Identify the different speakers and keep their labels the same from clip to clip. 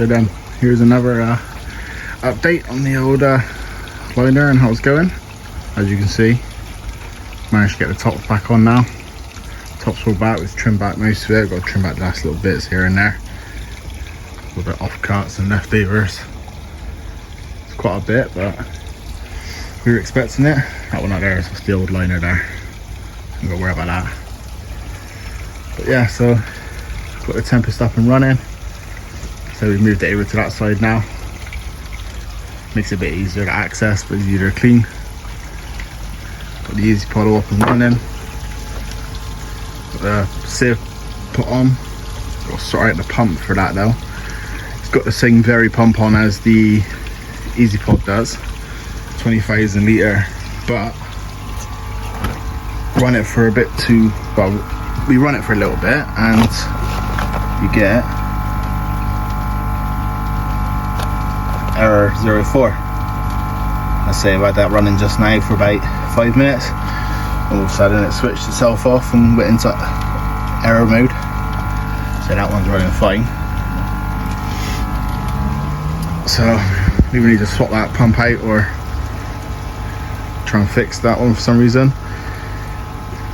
Speaker 1: So then, here's another update on the old liner and how it's going. As you can see, managed to get the top back on now. Top's all back, we've trimmed back most of it. Got to trim back the last little bits here and there. A little bit offcuts and leftovers. It's quite a bit, but we were expecting it. That one out there is just the old liner there. Don't got to worry about that. But yeah, so got the Tempest up and running. So we've moved it over to that side now. Makes it a bit easier to access, but easier to clean. Got the easy pod up and running. Got the sieve put on. Got to sort out the pump for that though. It's got the same very pump on as the Easy Pod does, 20,000 litre, but run it for a bit too well. We run it for a little bit, and you get error 04. I say I've had that running just now for about 5 minutes. All of a sudden it switched itself off and went into error mode. So that one's running fine. So we need to swap that pump out or try and fix that one for some reason.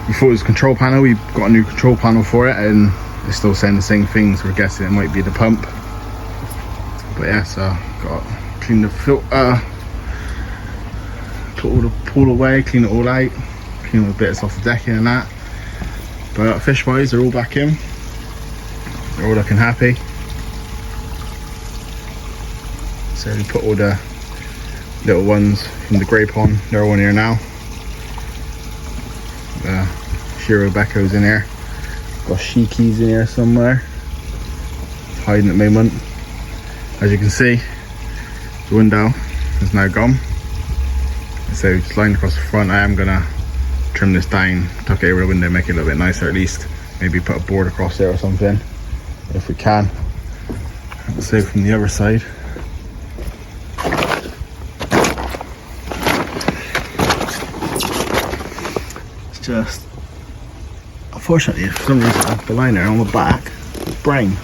Speaker 1: We thought it was a control panel. We've got a new control panel for it and it's still saying the same things. We're guessing it might be the pump. But yeah, so got to clean the filter, put all the pool away, clean it all out, clean all the bits off the decking and that. But fish wise, they're all back in. They're all looking happy. So we put all the little ones from the grey pond, they're all in here now. The Shiro Becco's in here. Got Shiki's in here somewhere. It's hiding at the moment. As you can see, the window is now gone. So just lying across the front, I am gonna trim this down, tuck it over the window, make it a little bit nicer at least. Maybe put a board across there or something, if we can. So from the other side. It's just, unfortunately, for some reason, the liner on the back is brown,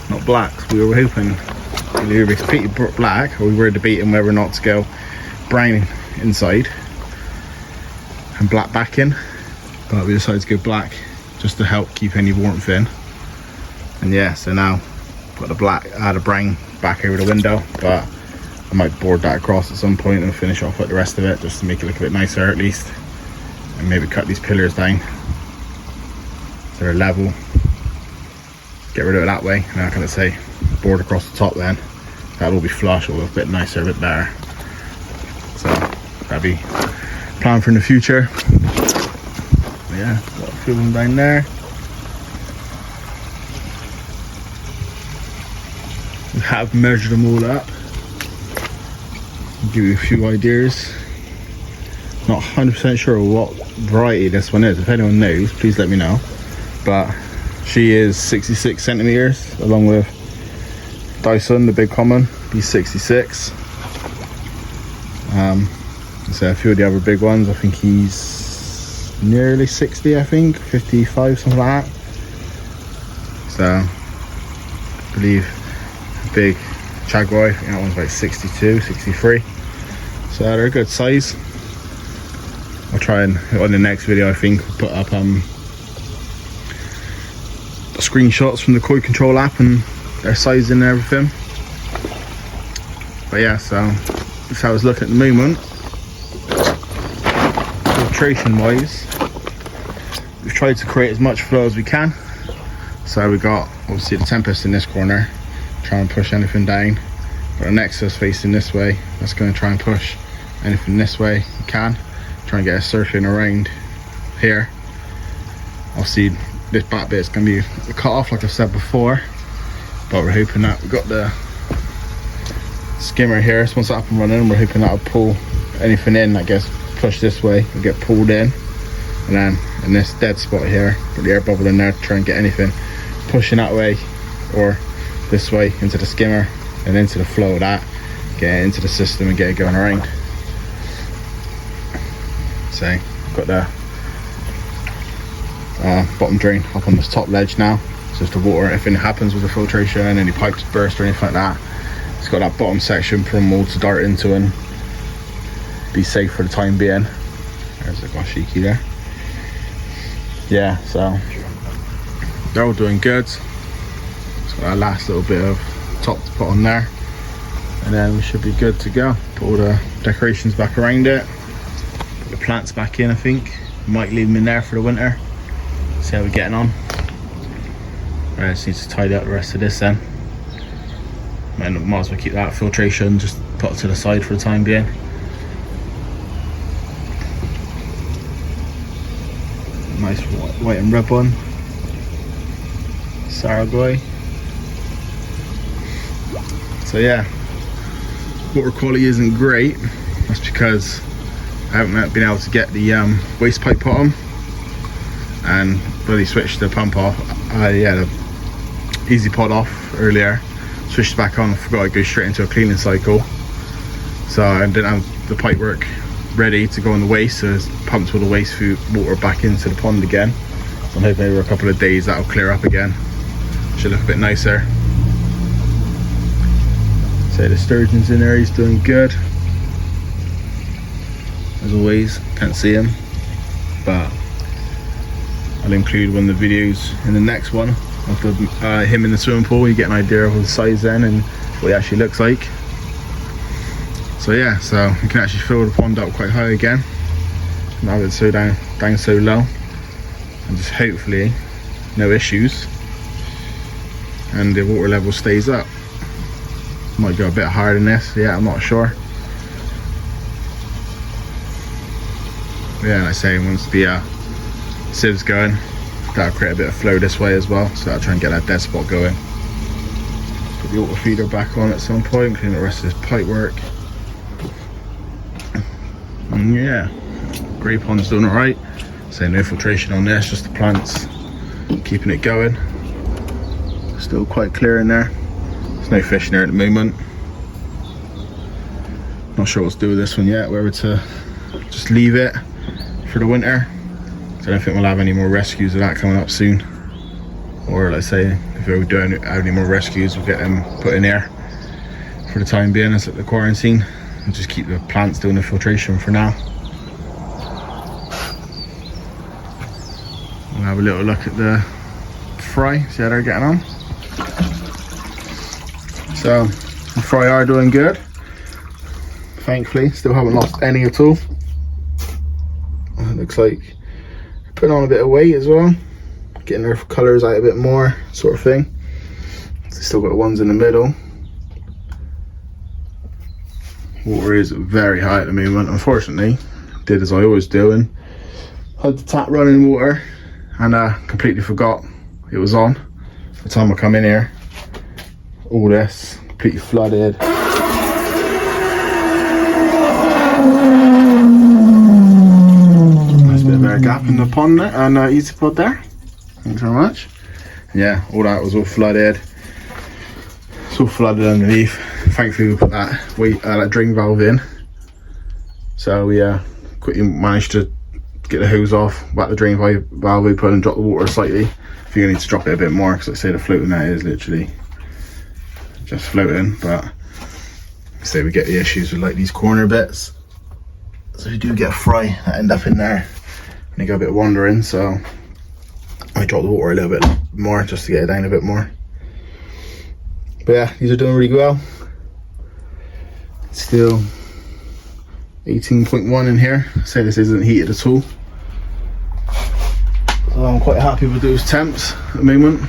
Speaker 1: not black. So we were hoping it would be completely black, or we were debating whether or not to go brown inside and black backing, but we decided to go black just to help keep any warmth in. And yeah, so now put the black, add a brown back over the window, but I might board that across at some point and finish off with the rest of it just to make it look a bit nicer at least, and maybe cut these pillars down so they're level, get rid of it that way, and I'm gonna say board across the top, then that will be flush, it'll look a bit nicer, a bit better. So that'll be plan for in the future. Yeah, got a few of them down there. We have measured them all up. I'll give you a few ideas. Not 100% sure what variety this one is. If anyone knows, please let me know. But she is 66 centimeters, along with Dyson, the big common, he's 66. So a few of the other big ones, I think he's nearly 60, I think 55, something like that. So I believe big Jaguar, I think that one's like 62, 63. So they're a good size. I'll try and on the next video, I think, put up screenshots from the koi control app and their size and everything. But yeah, so that's how I was looking at the moment. Filtration wise, we've tried to create as much flow as we can. So we got obviously the Tempest in this corner, try and push anything down. Got a Nexus facing this way, that's going to try and push anything this way we can. Try and get a circling around here. Obviously this back bit is going to be cut off like I said before, but we're hoping that we've got the skimmer here, so once that's up and running, we're hoping that'll pull anything in that gets pushed this way will get pulled in, and then in this dead spot here, put the air bubble in there to try and get anything pushing that way or this way into the skimmer and into the flow of that, get it into the system and get it going around. So got the bottom drain up on this top ledge now, So if the water, if anything happens with the filtration, any pipes burst or anything like that, it's got that bottom section for them all to dart into and be safe for the time being. There's the washiki there. Yeah, so they're all doing good. It's got that last little bit of top to put on there, and then we should be good to go. Put all the decorations back around it, put the plants back in. I think might leave them in there for the winter, see how we're getting on. I just need to tidy up the rest of this then. Might as well keep that filtration, just put it to the side for the time being. Nice white and red one, Saragoy. So yeah, water quality isn't great. That's because I haven't been able to get the waste pipe put on, and bloody switched the pump off. Yeah, the easy pod off earlier, switched back on. I forgot I'd go straight into a cleaning cycle, so I didn't have the pipe work ready to go in the waste, so it's pumped all the waste food water back into the pond again. So I'm hoping over a couple of days that'll clear up again. Should look a bit nicer. So the sturgeon's in there, he's doing good. As always, can't see him, but I'll include one of the videos in the next one of the, him in the swimming pool. You get an idea of the size then and what he actually looks like. So yeah, so we can actually fill the pond up quite high again. Now it's so down so low, and just hopefully no issues, and the water level stays up. Might go a bit higher than this, yeah, I'm not sure. But yeah, like I say, once the siev's going, that'll create a bit of flow this way as well, so that'll try and get that dead spot going. Put the water feeder back on at some point, clean the rest of this pipe work. And yeah, grey pond's doing alright. So no filtration on this, just the plants keeping it going. Still quite clear in there. There's no fish in there at the moment. Not sure what to do with this one yet, whether to just leave it for the winter. So I don't think we'll have any more rescues of that coming up soon. Or like I say, if we do have any more rescues, we'll get them put in here for the time being as at the quarantine. And just keep the plants doing the filtration for now. We'll have a little look at the fry, see how they're getting on. So the fry are doing good, thankfully. Still haven't lost any at all. It looks like they're putting on a bit of weight as well, getting their colours out a bit more, sort of thing. Still got ones in the middle. Water is very high at the moment, unfortunately. Did as I always do and had the tap running water, and completely forgot it was on. By the time I come in here, all this completely flooded. Nice bit of air gap in the pond there, and easy pod there. Thanks very much. Yeah, all that was all flooded. It's all flooded underneath. Thankfully we put that drain valve in, so we quickly managed to get the hose off, whack the drain valve open and drop the water slightly. I think I need to drop it a bit more because, like I say, the floating net is literally just floating, but say we get the issues with like these corner bits, so we do get a fry that end up in there and they go a bit wandering, so I drop the water a little bit more just to get it down a bit more. But yeah, these are doing really well. Still 18.1 in here. Say this isn't heated at all, so I'm quite happy with those temps at the moment.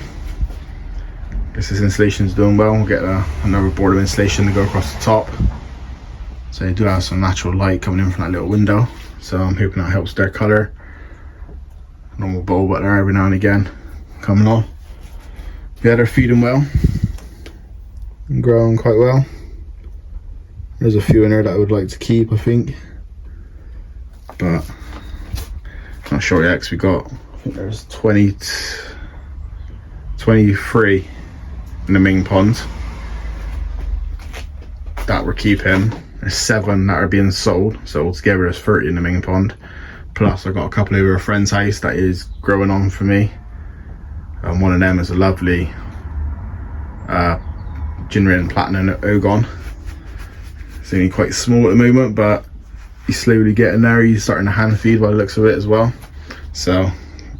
Speaker 1: Guess this installation is doing well. We'll get another board of insulation to go across the top, so they do have some natural light coming in from that little window, so I'm hoping that helps their colour. Normal bulb up there every now and again coming on. Yeah, they're feeding well and growing quite well. There's a few in there that I would like to keep, I think, but not sure yet because we got, I think there's 23 in the main pond that we're keeping. There's 7 that are being sold, so altogether there's 30 in the main pond. Plus I've got a couple over a friend's house that is growing on for me. and one of them is a lovely Gin Platinum Ogon. It's only quite small at the moment, but he's slowly getting there. He's starting to hand feed by the looks of it as well. So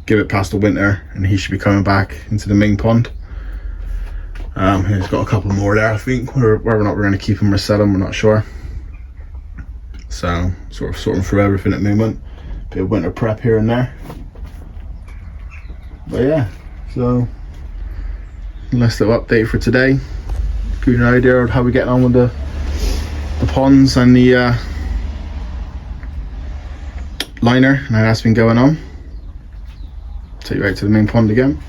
Speaker 1: give it past the winter and he should be coming back into the main pond. He's got a couple more there, I think. Whether or not we're going to keep him or sell him, we're not sure. So sort of sorting through everything at the moment. Bit of winter prep here and there. But yeah, so nice little update for today. Give you an idea of how we're getting on with the ponds and the liner and how that's been going on. Take you right to the main pond again.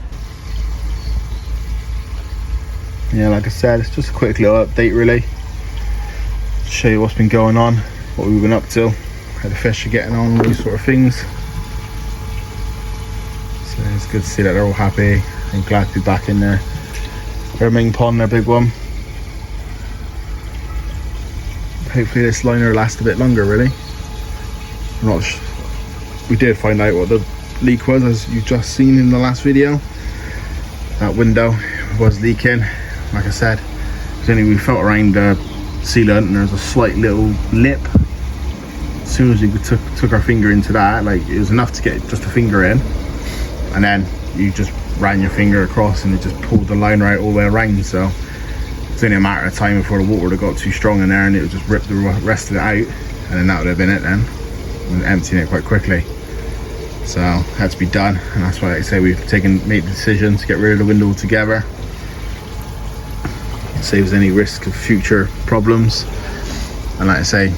Speaker 1: Yeah, like I said, it's just a quick little update really. Show you what's been going on, what we've been up to, how the fish are getting on, all these sort of things. So it's good to see that they're all happy and glad to be back in their main pond, their big one. Hopefully this liner will last a bit longer really. We did find out what the leak was, as you've just seen in the last video. That window was leaking. Like I said, we felt around the sealant and there's a slight little lip. As soon as we took our finger into that, like it was enough to get just a finger in, and then you just ran your finger across and it just pulled the liner out all the way around. So it's only a matter of time before the water would have got too strong in there and it would just rip the rest of it out, and then that would have been it then, and emptying it quite quickly. So it had to be done, and that's why, like I say, we've made the decision to get rid of the window altogether. Saves any risk of future problems, and like I say,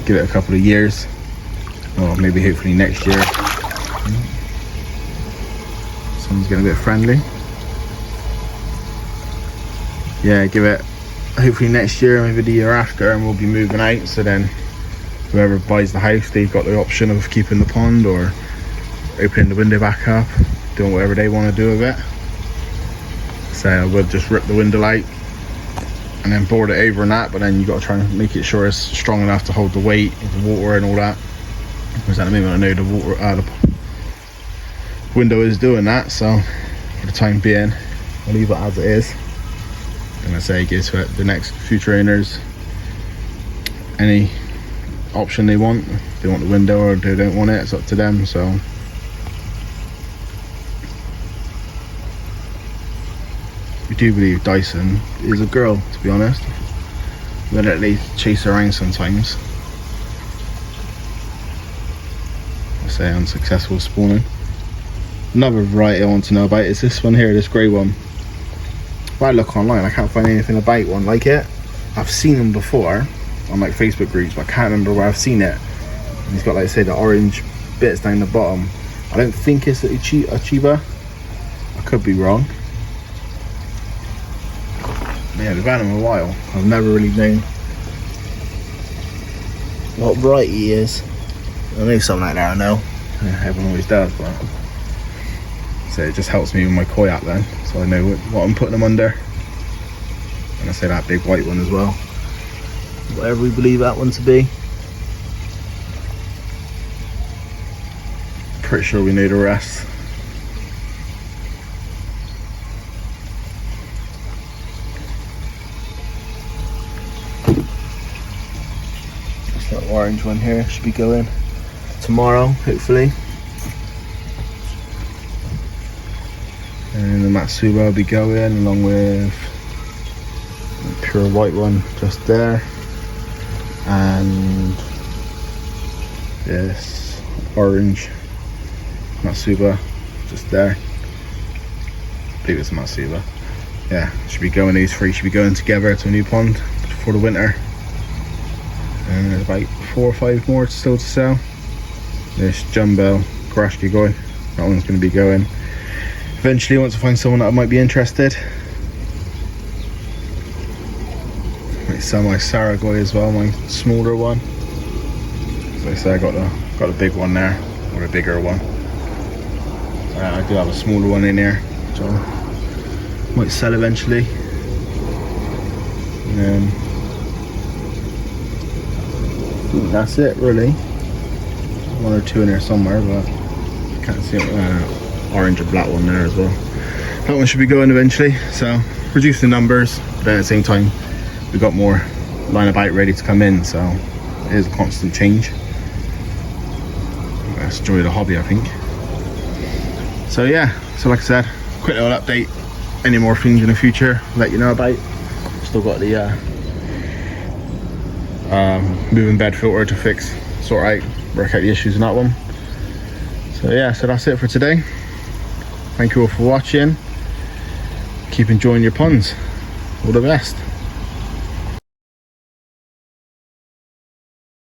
Speaker 1: give it a couple of years, or maybe hopefully next year. Someone's getting a bit friendly. Yeah, give it hopefully next year, maybe the year after, and we'll be moving out. So then whoever buys the house, they've got the option of keeping the pond or opening the window back up, doing whatever they want to do with it. So we'll just rip the window out and then board it over and that, but then you got to try and make it sure it's strong enough to hold the weight of the water and all that. Because at the moment I know the water, the window is doing that, so for the time being I'll leave it as it is. And I say, give the next future owners any option they want. If they want the window or they don't want it, it's up to them. So we do believe Dyson is a girl, to be honest. We let they chase her around sometimes. I say unsuccessful spawning. Another variety I want to know about is this one here, this grey one. If I look online, I can't find anything about one like it. I've seen them before on like Facebook groups, but I can't remember where I've seen it. And he's got, like I say, the orange bits down the bottom. I don't think it's a Chiba. I could be wrong. Yeah, we've had him a while. I've never really known what variety he is. I know something like that, I know. Yeah, everyone always does, but so it just helps me with my koi app then, so I know what I'm putting them under. And I say that big white one as well, whatever we believe that one to be. Pretty sure we know the rest. That orange one here should be going tomorrow, hopefully. And the Matsuba will be going along with the pure white one just there, and this orange Matsuba just there. I believe it's a Matsuba. Yeah, should be going, these three should be going together to a new pond for the winter. And there's about 4 or 5 more still to sell. This jumbo Karashki Goi, that one's going to be going. Eventually, once I find someone that might be interested. Might sell my Saragoi as well, my smaller one. So I say I got the big one there, or a bigger one. I do have a smaller one in here, which I might sell eventually. And then that's it really. 1 or 2 in there somewhere, but I can't see it. Orange and black one there as well. that one should be going eventually, so reduce the numbers, but then at the same time we got more line of bite ready to come in, so it is a constant change. Let's enjoy the hobby, I think. So yeah, so like I said, quick little update. Any more things in the future, let you know about. Still got the moving bed filter to fix, sort out, work out the issues in that one. So yeah, so that's it for today. Thank you all for watching. Keep enjoying your ponds. All the best.